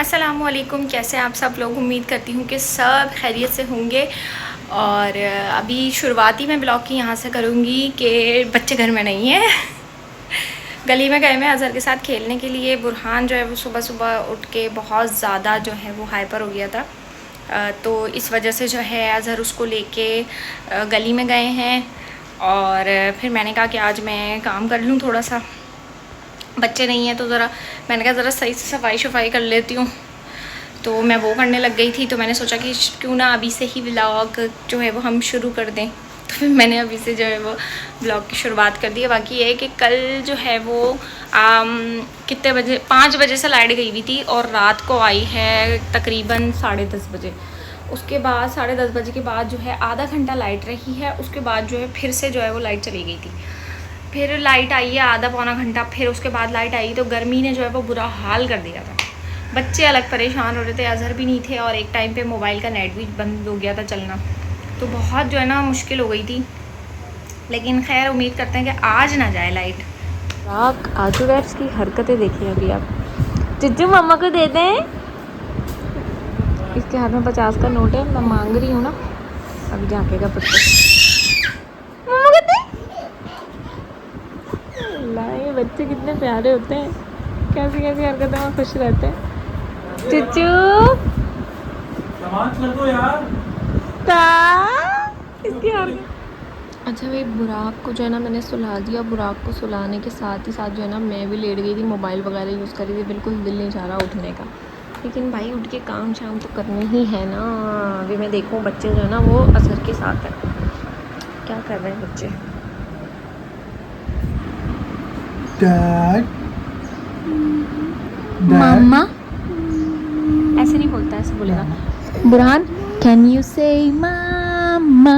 अस्सलामुअलैकुम, कैसे आप सब लोग। उम्मीद करती हूँ कि सब खैरियत से होंगे। और अभी शुरुआती मैं ब्लॉग की यहाँ से करूँगी कि बच्चे घर में नहीं हैं। गली में गए मैं अज़हर के साथ खेलने के लिए। बुरहान जो है वो सुबह सुबह उठ के बहुत ज़्यादा जो है वो हाइपर हो गया था, तो इस वजह से जो है अज़हर उसको लेके गली में गए हैं। और फिर मैंने कहा कि आज मैं काम कर लूँ थोड़ा सा, बच्चे नहीं हैं तो ज़रा मैंने कहा ज़रा सही से सफाई शफाई कर लेती हूँ। तो मैं वो करने लग गई थी, तो मैंने सोचा कि क्यों ना अभी से ही व्लॉग जो है वो हम शुरू कर दें। तो फिर मैंने अभी से जो है वो व्लॉग की शुरुआत कर दी है। बाकी ये है कि कल जो है वो कितने बजे, 5 बजे से लाइट गई हुई थी और रात को आई है तकरीबन 10:30 बजे। उसके बाद 10:30 बजे के बाद जो है आधा घंटा लाइट रही है। उसके बाद जो है फिर से जो है वो लाइट चली गई थी। फिर लाइट आई है आधा पौना घंटा, फिर उसके बाद लाइट आई तो गर्मी ने जो है वो बुरा हाल कर दिया था। बच्चे अलग परेशान हो रहे थे, अज़हर भी नहीं थे, और एक टाइम पे मोबाइल का नेट भी बंद हो गया था चलना, तो बहुत जो है ना मुश्किल हो गई थी। लेकिन खैर उम्मीद करते हैं कि आज ना जाए लाइट। आप आजू वैप्स की हरकतें देखिए अभी आप। चिच्चू मम्मा को दे दें। इसके हाथ में 50 का नोट है, मैं मांग रही हूँ ना, अभी झाँकेगा पुत्र। मम्मा को दे। लाए बच्चे कितने प्यारे होते हैं, कैसी कैसी हरकतें में खुश रहते हैं। चिच्चू समाज कर दो यार। इसकी हरकत। अच्छा भाई, बुराक को जो है ना मैंने सुला दिया। बुराक को सुलाने के साथ ही साथ जो है ना मैं भी लेट गई थी, मोबाइल वगैरह यूज़ कर रही थी। बिल्कुल दिल नहीं चाह रहा उठने का, लेकिन भाई उठ के काम शाम तो करने ही है ना। अभी मैं देखूँ बच्चे जो है ना वो अज़हर के साथ है, क्या कर रहे हैं बच्चे। डैड मम्मा ऐसे नहीं बोलता, ऐसे बोलेगा। बुरहान, कैन यू से मामा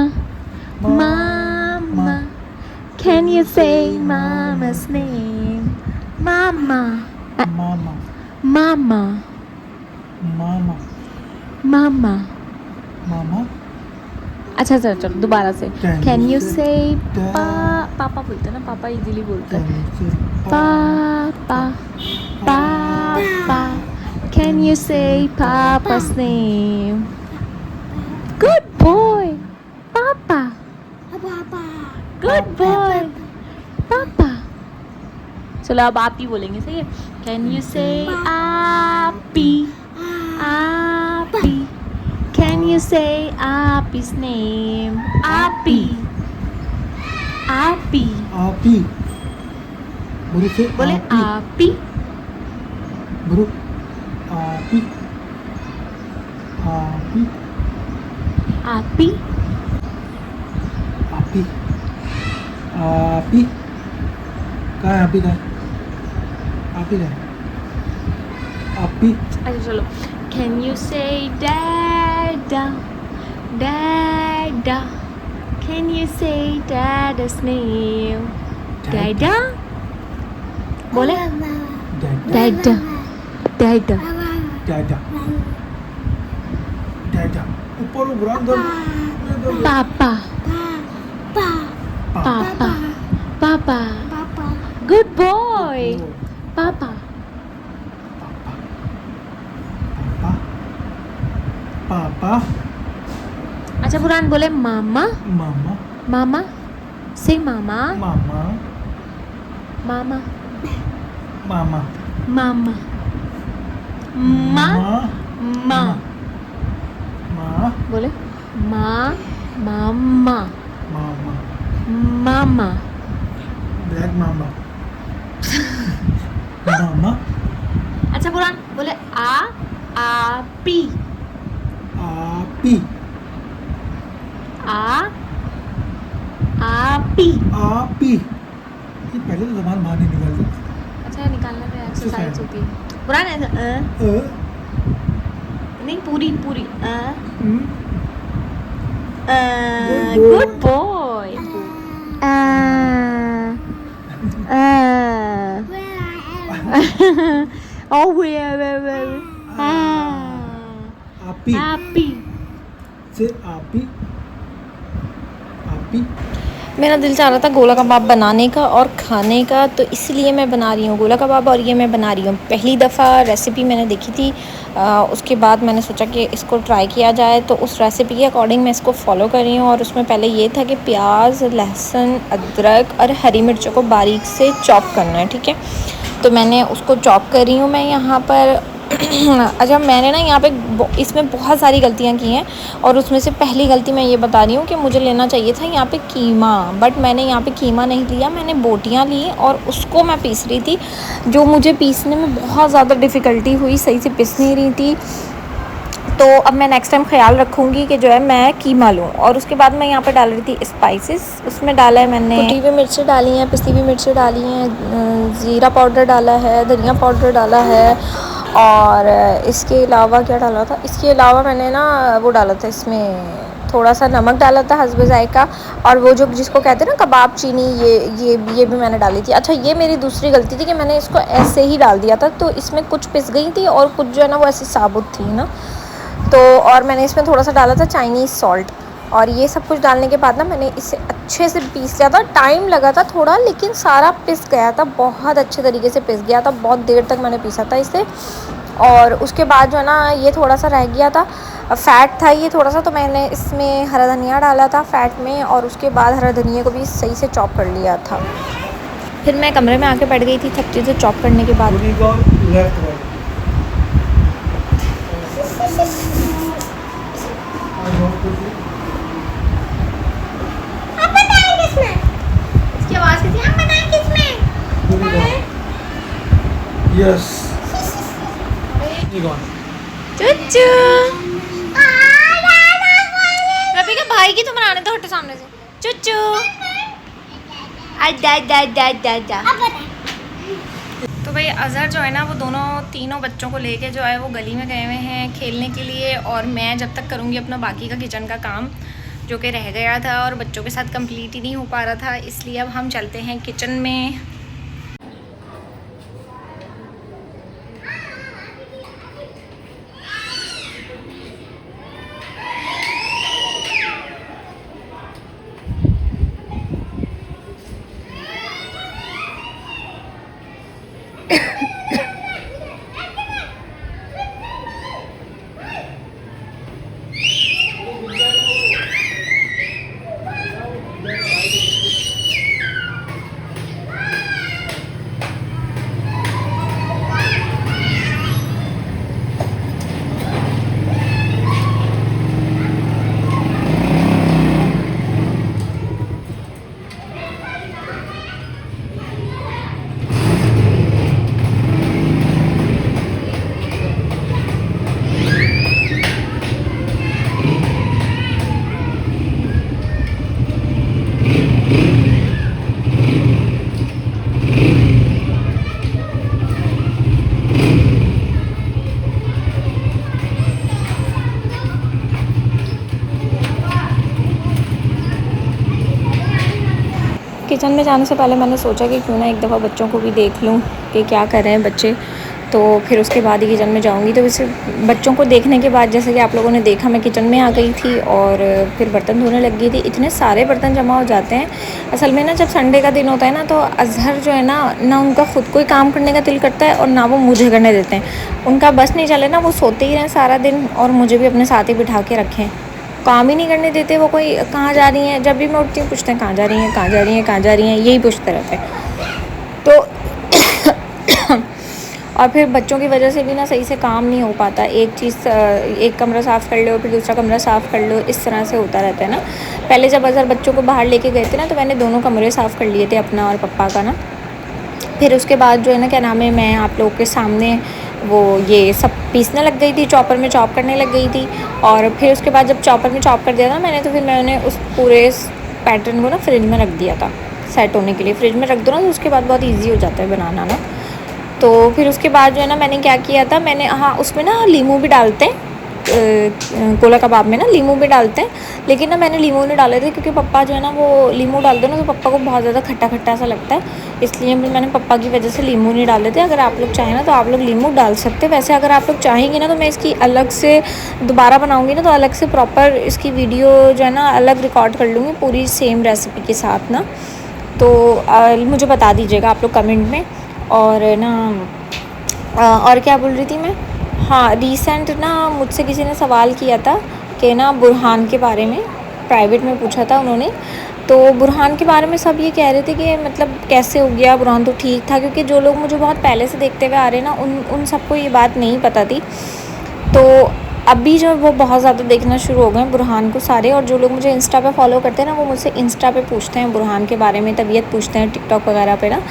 मामा, कैन यू से मामा's name मामा मामा मामा मामा मामा। मामा। अच्छा चलो चलो दोबारा से। Can can you you say से dad? पापा बोलते हैं ना, पापा इजीली बोलते हैं। Can you say पापा पापा, कैन यू से पापा's name। गुड बॉय पापा, गुड बॉय पापा। चलो अब आप ही बोलेंगे, सही है। कैन यू से आपी आपी, कैन यू से आपी's name आपी आपी। आपी। बुरु से बोले आपी। आपी बुरु आपी आपी आपी आपी आपी। कहाँ है आपी? कहाँ है आपी? कहाँ है आपी? अच्छा चलो। कैन यू से डैडा डैडा, कैन यू से डैडा's name डैडा। बोले डैडा डैडा डैडा डैडा डैडा। ऊपर बुरा दम पापा पापा पापा पापा। गुड बॉय पापा। पापा पापा। अच्छा बुरहान बोले मामा मामा मामा से मामा मामा मामा मामा मामा माँ माँ। माँ बोले माँ मामा मामा। मामा। ब्लैक मामा मामा। अच्छा बुरहान बोले आपी आपी आपी। आपी। ये पहले तो जबान बाहर नहीं निकलती। अच्छा निकालने में एक्सरसाइज होती है। बुरहान ऐसा नहीं, पूरी पूरी गुड बॉय। Oh where आपी happy से आपी आपी मेरा दिल चाह रहा था गोला कबाब बनाने का और खाने का, तो इसलिए मैं बना रही हूँ गोला कबाब। और ये मैं बना रही हूँ पहली दफ़ा। रेसिपी मैंने देखी थी, उसके बाद मैंने सोचा कि इसको ट्राई किया जाए, तो उस रेसिपी के अकॉर्डिंग मैं इसको फॉलो कर रही हूँ। और उसमें पहले ये था कि प्याज, लहसुन, अदरक और हरी मिर्चों को बारीक से चॉप करना है, ठीक है। तो मैंने उसको चॉप कर रही हूँ मैं यहाँ पर। अच्छा, मैंने ना यहाँ पे इसमें बहुत सारी गलतियाँ की हैं, और उसमें से पहली गलती मैं ये बता रही हूँ कि मुझे लेना चाहिए था यहाँ पे कीमा, बट मैंने यहाँ पे कीमा नहीं लिया, मैंने बोटियाँ ली और उसको मैं पीस रही थी, जो मुझे पीसने में बहुत ज़्यादा डिफ़िकल्टी हुई, सही से पिस नहीं रही थी। तो अब मैं नेक्स्ट टाइम ख्याल रखूँगी कि जो है मैं कीमा लूँ। और उसके बाद मैं यहाँ पर डाल रही थी स्पाइसेस। उसमें डाला है मैंने कुटी हुई मिर्चें डाली हैं, पिसी हुई मिर्चें डाली हैं, ज़ीरा पाउडर डाला है, धनिया पाउडर डाला है, और इसके अलावा क्या डाला था, इसके अलावा मैंने ना वो डाला था, इसमें थोड़ा सा नमक डाला था हस्बे जायका। और वो जो जिसको कहते हैं ना कबाब चीनी, ये भी मैंने डाली थी। अच्छा, ये मेरी दूसरी गलती थी कि मैंने इसको ऐसे ही डाल दिया था, तो इसमें कुछ पिस गई थी और कुछ जो है ना वो ऐसी साबुत थी ना। तो और मैंने इसमें थोड़ा सा डाला था चाइनीज़ सॉल्ट। और ये सब कुछ डालने के बाद ना मैंने इसे अच्छे से पीस लिया था। टाइम लगा था थोड़ा, लेकिन सारा पिस गया था, बहुत अच्छे तरीके से पिस गया था। बहुत देर तक मैंने पीसा था इसे। और उसके बाद जो है ना ये थोड़ा सा रह गया था, फ़ैट था ये थोड़ा सा, तो मैंने इसमें हरा धनिया डाला था फ़ैट में, और उसके बाद हरा धनिया को भी सही से चॉप कर लिया था। फिर मैं कमरे में आके बैठ गई थी सब चीज़ें चॉप करने के बाद। इसकी आवाज़ कैसी है? आप बताएं किसमें? यस, चुच्चू रबी का भाई की तो बनाने दो, हटो सामने से। चुच्चू तो भाई अज़हर जो है ना वो तीनों बच्चों को लेके जो है वो गली में गए हुए हैं खेलने के लिए। और मैं जब तक करूँगी अपना बाकी का किचन का काम जो कि रह गया था और बच्चों के साथ कंप्लीट ही नहीं हो पा रहा था, इसलिए अब हम चलते हैं किचन में। किचन में जाने से पहले मैंने सोचा कि क्यों ना एक दफ़ा बच्चों को भी देख लूँ कि क्या कर रहे हैं बच्चे। तो फिर उसके बाद ही किचन में जाऊँगी। तो वैसे बच्चों को देखने के बाद जैसे कि आप लोगों ने देखा, मैं किचन में आ गई थी और फिर बर्तन धोने लग गई थी। इतने सारे बर्तन जमा हो जाते हैं असल में ना, जब संडे का दिन होता है ना, तो अज़हर जो है ना उनका ख़ुद कोई काम करने का दिल करता है और ना वो मुझे करने देते हैं। उनका बस नहीं चले ना, वो सोते ही रहें सारा दिन और मुझे भी अपने साथ ही बिठा के रखें, काम ही नहीं करने देते। वो कोई कहाँ जा रही हैं, जब भी मैं उठती हूँ पूछते हैं कहाँ जा रही हैं, कहाँ जा रही हैं, कहाँ जा रही हैं, यही पूछते रहते हैं। तो और फिर बच्चों की वजह से भी ना सही से काम नहीं हो पाता। एक कमरा साफ़ कर लो, फिर दूसरा कमरा साफ़ कर लो, इस तरह से होता रहता है ना। पहले जब अज़हर बच्चों को बाहर लेके गए थे ना, तो मैंने दोनों कमरे साफ़ कर लिए थे, अपना और पप्पा का ना। फिर उसके बाद जो है ना, क्या नाम है, मैं आप लोगों के सामने वो ये सब पीसने लग गई थी, चॉपर में चॉप करने लग गई थी। और फिर उसके बाद जब चॉपर में चॉप कर दिया था मैंने, तो फिर मैंने उस पूरे पैटर्न को ना फ्रिज में रख दिया था सेट होने के लिए। फ्रिज में रख दो ना, तो उसके बाद बहुत ईजी हो जाता है बनाना ना। तो फिर उसके बाद जो है ना, मैंने क्या किया था, मैंने उसमें ना लीमू भी डालते हैं, गोला कबाब में ना लीमू भी डालते हैं, लेकिन ना मैंने लीमू नहीं डाले थे क्योंकि पप्पा जो है ना वो लीमू डालते हैं ना तो पप्पा को बहुत ज़्यादा खट्टा खट्टा सा लगता है, इसलिए मैंने पप्पा की वजह से लीमू नहीं डाले थे। अगर आप लोग चाहें ना तो आप लोग लीमू डाल सकते हैं। वैसे अगर आप लोग चाहेंगे ना तो मैं इसकी अलग से दोबारा बनाऊँगी ना तो अलग से प्रॉपर इसकी वीडियो जो है ना अलग रिकॉर्ड कर लूँगी पूरी सेम रेसिपी के साथ ना। तो मुझे बता दीजिएगा आप लोग कमेंट में। और ना और क्या बोल रही थी मैं, हाँ रिसेंट ना मुझसे किसी ने सवाल किया था कि ना बुरहान के बारे में, प्राइवेट में पूछा था उन्होंने। तो बुरहान के बारे में सब ये कह रहे थे कि मतलब कैसे हो गया, बुरहान तो ठीक था, क्योंकि जो लोग मुझे बहुत पहले से देखते हुए आ रहे हैं ना उन सबको ये बात नहीं पता थी। तो अभी जो वो बहुत ज़्यादा देखना शुरू हो गए हैं बुरहान को सारे, और जो लोग मुझे इंस्टा पे फॉलो करते हैं ना वो मुझसे इंस्टा पे पूछते हैं बुरहान के बारे में, तबीयत पूछते हैं टिकटॉक वगैरह पे ना।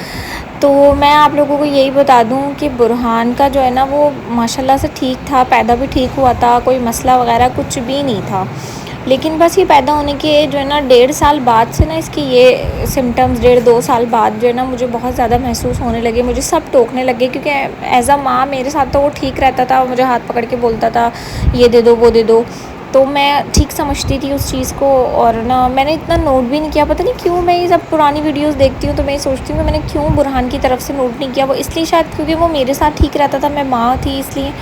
तो मैं आप लोगों को यही बता दूं कि बुरहान का जो है ना वो माशाल्लाह से ठीक था, पैदा भी ठीक हुआ था, कोई मसला वगैरह कुछ भी नहीं था। लेकिन बस ये पैदा होने के जो है ना 1.5 साल बाद से ना इसकी ये सिम्टम्स 1.5-2 साल बाद जो है ना मुझे बहुत ज़्यादा महसूस होने लगे, मुझे सब टोकने लगे। क्योंकि एज अ माँ मेरे साथ तो वो ठीक रहता था, मुझे हाथ पकड़ के बोलता था ये दे दो वो दे दो, तो मैं ठीक समझती थी उस चीज़ को। और ना मैंने इतना नोट भी नहीं किया, पता नहीं क्यों मैं ये सब पुरानी वीडियोस देखती हूँ तो मैं सोचती हूँ कि मैंने क्यों बुरहान की तरफ से नोट नहीं किया। वो इसलिए शायद क्योंकि वो मेरे साथ ठीक रहता था, मैं माँ थी इसलिए।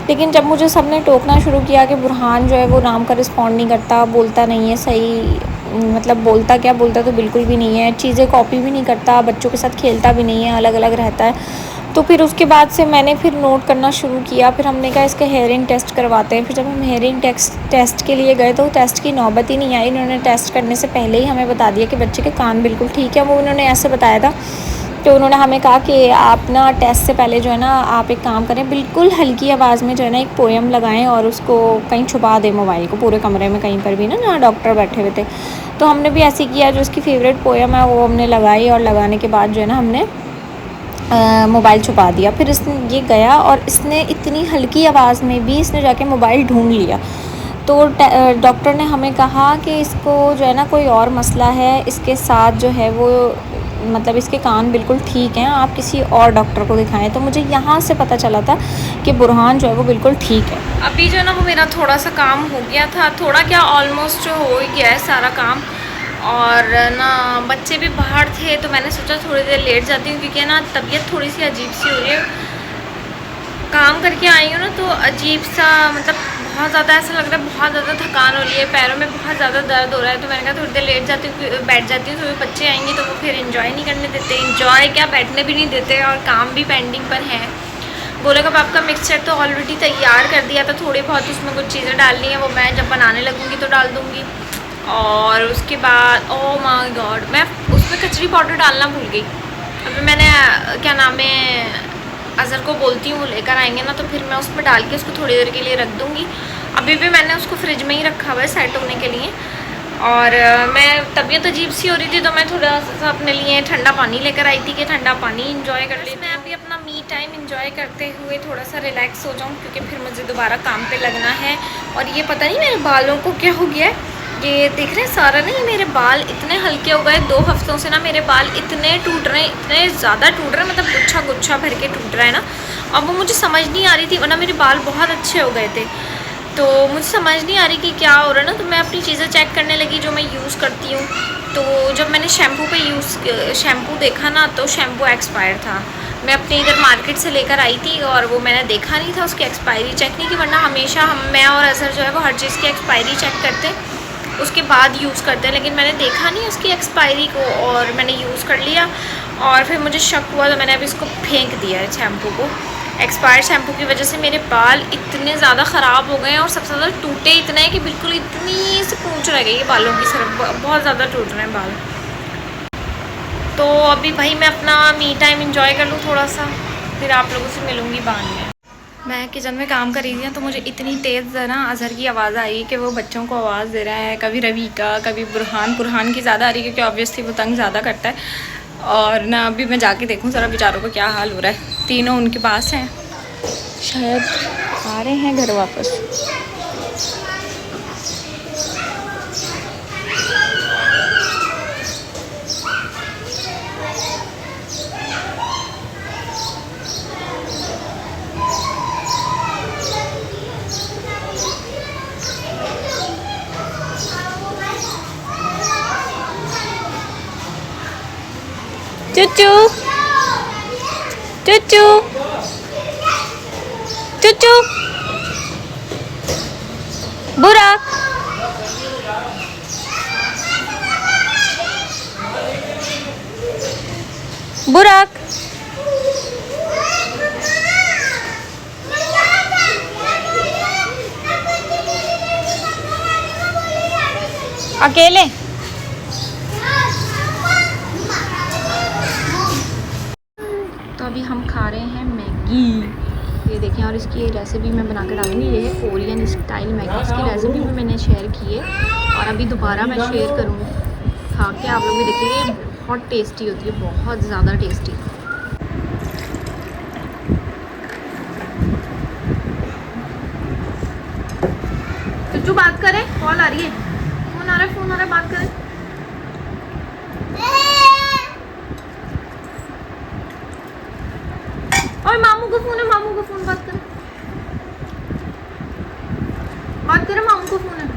लेकिन जब मुझे सब ने टोकना शुरू किया कि बुरहान जो है वो नाम का रिस्पॉन्ड नहीं करता, बोलता नहीं है सही, मतलब बोलता क्या, बोलता तो बिल्कुल भी नहीं है, चीज़ें कॉपी भी नहीं करता, बच्चों के साथ खेलता भी नहीं है, अलग अलग रहता है। तो फिर उसके बाद से मैंने फिर नोट करना शुरू किया। फिर हमने कहा इसका हेयरिंग टेस्ट करवाते हैं। फिर जब हम हेयरिंग टेस्ट के लिए गए तो टेस्ट की नौबत ही नहीं आई। इन्होंने टेस्ट करने से पहले ही हमें बता दिया कि बच्चे के कान बिल्कुल ठीक है। वो उन्होंने ऐसे बताया था तो उन्होंने हमें कहा कि आप ना टेस्ट से पहले जो है ना आप एक काम करें, बिल्कुल हल्की आवाज़ में जो है ना एक पोएम लगाएं और उसको कहीं छुपा दें, मोबाइल को पूरे कमरे में कहीं पर भी ना जहाँ डॉक्टर बैठे हुए थे। तो हमने भी ऐसे किया, जो उसकी फेवरेट पोएम है वो हमने लगाई, और लगाने के बाद जो है ना हमने मोबाइल छुपा दिया। फिर इसने ये गया और इसने इतनी हल्की आवाज़ में भी इसने जाके मोबाइल ढूंढ लिया। तो डॉक्टर ने हमें कहा कि इसको जो है ना कोई और मसला है, इसके साथ जो है वो मतलब इसके कान बिल्कुल ठीक हैं, आप किसी और डॉक्टर को दिखाएं। तो मुझे यहाँ से पता चला था कि बुरहान जो है वो बिल्कुल ठीक है। अभी जो है ना वो मेरा थोड़ा सा काम हो गया था, थोड़ा क्या ऑलमोस्ट हो ही गया है सारा काम। और ना बच्चे भी बाहर थे तो मैंने सोचा थोड़ी देर लेट जाती हूँ, क्योंकि ना तबीयत थोड़ी सी अजीब सी हो रही है। काम करके आई हूँ ना तो अजीब सा, मतलब बहुत ज़्यादा ऐसा लग रहा है, बहुत ज़्यादा थकान हो रही है, पैरों में बहुत ज़्यादा दर्द हो रहा है। तो मैंने कहा थोड़ी देर लेट जाती हूँ, बैठ जाती हूँ। तो बच्चे आएंगे तो वो फिर एंजॉय नहीं करने देते, एंजॉय क्या बैठने भी नहीं देते, और काम भी पेंडिंग पर है। गोले कबाब का मिक्सचर तो ऑलरेडी तैयार कर दिया था, थोड़ी बहुत उसमें कुछ चीज़ें डालनी है, वो मैं जब बनाने लगूँगी तो डाल दूँगी। और उसके बाद ओह माय गॉड, मैं उसमें कचरी पाउडर डालना भूल गई। अभी मैंने क्या नाम है अज़हर को बोलती हूँ, वो लेकर आएंगे ना तो फिर मैं उसमें डाल के उसको थोड़ी देर के लिए रख दूँगी। अभी भी मैंने उसको फ्रिज में ही रखा हुआ है सेट होने के लिए। और मैं तबीयत अजीब सी हो रही थी तो मैं थोड़ा सा अपने लिए ठंडा पानी लेकर आई थी कि ठंडा पानी इंजॉय कर लें। मैं अभी अपना मी टाइम इंजॉय करते हुए थोड़ा सा रिलैक्स हो जाऊँ, क्योंकि फिर मुझे दोबारा काम पे लगना है। और ये पता नहीं मेरे बालों को क्या हो गया है, ये देख रहे हैं सारा नहीं, मेरे बाल इतने हल्के हो गए 2 हफ्तों से ना, मेरे बाल इतने टूट रहे हैं, इतने ज़्यादा टूट रहे हैं, मतलब गुच्छा गुच्छा भर के टूट रहा है ना। अब वो मुझे समझ नहीं आ रही थी, वरना मेरे बाल बहुत अच्छे हो गए थे। तो मुझे समझ नहीं आ रही कि क्या हो रहा है ना, तो मैं अपनी चीज़ें चेक करने लगी जो मैं यूज़ करती हूँ। तो जब मैंने शैम्पू देखा ना तो शैम्पू एक्सपायर था। मैं अपने इधर मार्केट से लेकर आई थी और वो मैंने देखा नहीं था, उसकी एक्सपायरी चेक नहीं की, वरना हमेशा मैं और अज़हर जो है वो हर चीज़ की एक्सपायरी चेक करते हैं, उसके बाद यूज़ करते हैं। लेकिन मैंने देखा नहीं उसकी एक्सपायरी को और मैंने यूज़ कर लिया, और फिर मुझे शक हुआ तो मैंने अभी इसको फेंक दिया है शैम्पू को। एक्सपायर्ड शैम्पू की वजह से मेरे बाल इतने ज़्यादा ख़राब हो गए हैं, और सबसे ज़्यादा टूटे इतने हैं कि बिल्कुल इतनी सी पूंछ रह गई है बालों की, सिर्फ बहुत ज़्यादा टूट रहे हैं बाल। तो अभी भाई मैं अपना मी टाइम इंजॉय कर लूँ थोड़ा सा, फिर आप लोगों से मिलूँगी बाद में। मैं किचन में काम कर रही थी तो मुझे इतनी तेज़ ना अज़हर की आवाज़ आई कि वो बच्चों को आवाज़ दे रहा है, कभी रवि का, कभी बुरहान की ज़्यादा आ रही है, क्योंकि ऑब्वियसली वो तंग ज़्यादा करता है। और ना अभी मैं जाके देखूँ ज़रा बेचारों को क्या हाल हो रहा है। तीनों उनके पास हैं, शायद आ रहे हैं घर वापस। चुच्चू चुच्चू चुच्चू बुराक बुराक अकेले तो अभी हम खा रहे हैं मैगी। ये देखें, और इसकी रेसिपी मैं बना के डालूंगी। ये है कोरियन स्टाइल मैगी, इसकी रेसिपी भी मैंने शेयर की है और अभी दोबारा मैं शेयर करूँगी। खा के आप लोग भी देखेंगे, बहुत टेस्टी होती है, बहुत ज़्यादा टेस्टी। चुच्चू बात करें, कॉल आ रही है, फोन आ रहा है, फोन आ रहा है, बात करें। और मामू को फोन है, मामू को फोन, बात करें, बात करें, मामू को फोन है।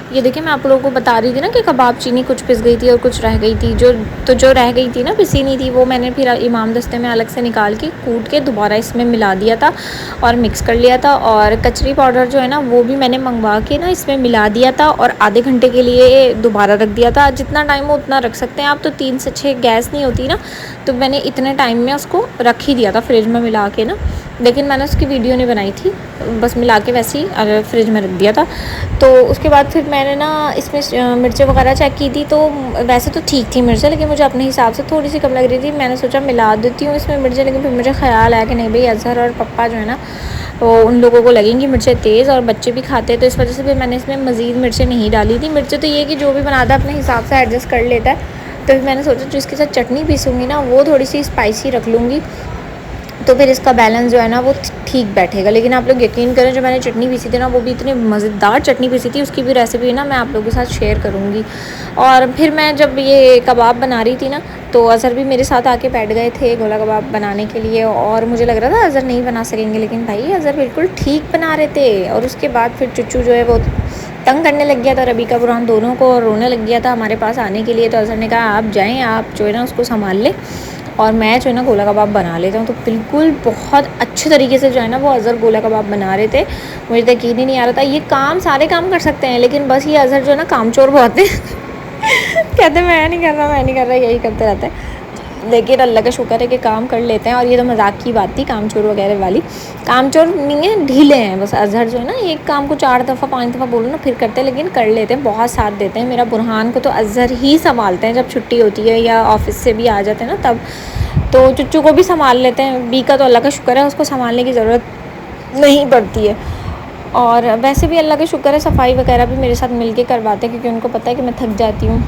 ये देखिए, मैं आप लोगों को बता रही थी ना कि कबाब चीनी कुछ पिस गई थी और कुछ रह गई थी। जो रह गई थी ना, पिसी नहीं थी, वो मैंने फिर इमाम दस्ते में अलग से निकाल के कूट के दोबारा इसमें मिला दिया था और मिक्स कर लिया था। और कचरी पाउडर जो है ना, वो भी मैंने मंगवा के ना इसमें मिला दिया था और आधे घंटे के लिए दोबारा रख दिया था। जितना टाइम हो उतना रख सकते हैं आप, तो 3 से 6 गैस नहीं होती ना, तो मैंने इतने टाइम में उसको रख ही दिया था फ्रिज में मिला के ना। लेकिन मैंने उसकी वीडियो नहीं बनाई थी, बस मिला के वैसे ही फ्रिज में रख दिया था। तो उसके बाद फिर मैंने ना इसमें मिर्चें वगैरह चेक की थी, तो वैसे तो ठीक थी मिर्चें, लेकिन मुझे अपने हिसाब से थोड़ी सी कम लग रही थी। मैंने सोचा मिला देती हूँ इसमें मिर्चें, लेकिन फिर मुझे ख्याल आया कि नहीं भाई, अजहर और पप्पा जो है ना, तो उन लोगों को लगेंगी मिर्चें तेज़ और बच्चे भी खाते हैं, तो इस वजह से फिर मैंने इसमें मज़ीद मिर्चें नहीं डाली थी। मिर्चें तो ये कि जो भी बनाता है अपने हिसाब से एडजस्ट कर लेता है। तो फिर मैंने सोचा जो इसके साथ चटनी पीसूँगी ना, वो थोड़ी सी स्पाइसी रख लूँगी, तो फिर इसका बैलेंस जो है ना वो ठीक बैठेगा। लेकिन आप लोग यकीन करें, जो मैंने चटनी पीसी थी ना, वो भी इतनी मज़ेदार चटनी पीसी थी, उसकी भी रेसिपी ना मैं आप लोगों के साथ शेयर करूँगी। और फिर मैं जब ये कबाब बना रही थी ना, तो अज़हर भी मेरे साथ आके बैठ गए थे गोला कबाब बनाने के लिए। और मुझे लग रहा था अज़हर नहीं बना सकेंगे, लेकिन भाई अज़हर बिल्कुल ठीक बना रहे थे। और उसके बाद फिर चुच्चू जो है वो तंग करने लग गया था रबीका बुरहान दोनों को, और रोने लग गया था हमारे पास आने के लिए। तो अज़हर ने कहा आप जाएँ, आप जो है ना उसको संभाल लें और मैं जो है ना गोला कबाब बना लेता हूँ। तो बिल्कुल बहुत अच्छे तरीके से जो है ना वो अज़हर गोला कबाब बना रहे थे। मुझे तो यकीन ही नहीं आ रहा था। ये काम सारे काम कर सकते हैं, लेकिन बस ये अज़हर जो है ना कामचोर बहुत है कहते मैं नहीं कर रहा, यही करते रहते हैं। लेकिन अल्लाह का शुक्र है कि काम कर लेते हैं। और ये तो मजाक की बात थी कामचोर वगैरह वाली, कामचोर नहीं है, ढीले हैं बस। अज़हर जो है ना एक काम को 4 दफ़ा 5 दफ़ा बोलो ना फिर करते हैं, लेकिन कर लेते हैं, बहुत साथ देते हैं। मेरा बुरहान को तो अज़हर ही संभालते हैं जब छुट्टी होती है या ऑफिस से भी आ जाते हैं ना तब। तो चुच्चू को भी संभाल लेते हैं। बी का तो अल्लाह का शुक्र है उसको संभालने की ज़रूरत नहीं पड़ती है। और वैसे भी अल्लाह का शुक्र है सफाई वगैरह भी मेरे साथ मिलके करवाते हैं, क्योंकि उनको पता है कि मैं थक जाती हूँ।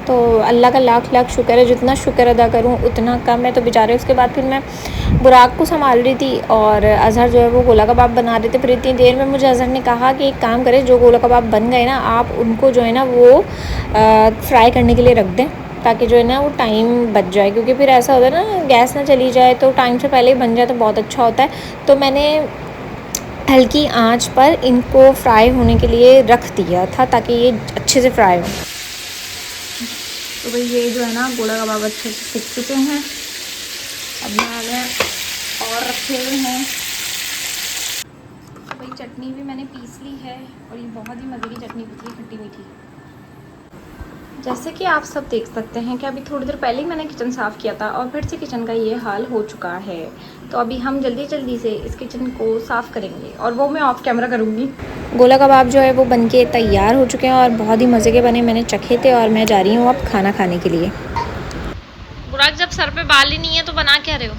तो अल्लाह का लाख लाख शुक्र है, जितना शुक्र अदा करूँ उतना कम है। तो बेचारे उसके बाद फिर मैं बुराक को संभाल रही थी और अज़हर जो है वो गोला कबाब बना रहे थे। फिर इतनी देर में मुझे अज़हर ने कहा कि एक काम करें, जो गोला कबाब बन गए ना आप उनको जो है ना वो फ्राई करने के लिए रख दें, ताकि जो है ना वो टाइम बच जाए। क्योंकि फिर ऐसा होता है ना गैस ना चली जाए, तो टाइम से पहले ही बन जाए तो बहुत अच्छा होता है। तो मैंने हल्की आंच पर इनको फ्राई होने के लिए रख दिया था ताकि ये अच्छे से फ्राई हो। तो भाई ये जो है ना गोला कबाब अच्छे से सीख चुके हैं। अब मैंने और रखे हुए हैं। तो भाई चटनी भी मैंने पीस ली है और ये बहुत ही मज़े की चटनी पीसी है, खट्टी मीठी। जैसे कि आप सब देख सकते हैं कि अभी थोड़ी देर पहले ही मैंने किचन साफ़ किया था और फिर से किचन का ये हाल हो चुका है। तो अभी हम जल्दी से इस किचन को साफ़ करेंगे और वो मैं ऑफ कैमरा करूँगी। गोला कबाब जो है वो बनके तैयार हो चुके हैं और बहुत ही मज़े के बने, मैंने चखे थे। और मैं जा रही हूँ अब खाना खाने के लिए। बुराक जब सर पे बाल ही नहीं है तो बना क्या रहे हो?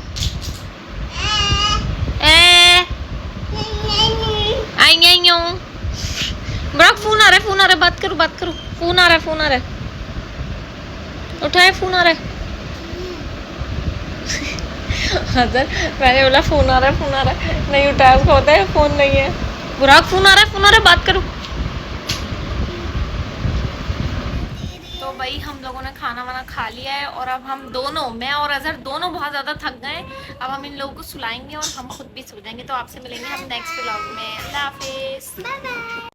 बुराक फ़ोन आ रहा है, बात करो, फ़ोन आ रहा है, उठाए, फ़ोन आ रहा है। अदर मैंने बोला फ़ोन आ रहा है, नहीं उठाया, उसको होता है फ़ोन नहीं है। बुराक फ़ोन आ रहा है, बात करो। तो भाई हम लोगों ने खाना वाना खा लिया है और अब हम दोनों, मैं और अजहर दोनों बहुत ज़्यादा थक गए। अब हम इन लोगों को सुलाएंगे और हम खुद भी सो जाएंगे। तो आपसे मिलेंगे हम नेक्स्ट व्लॉग में। अल्लाह हाफिज़।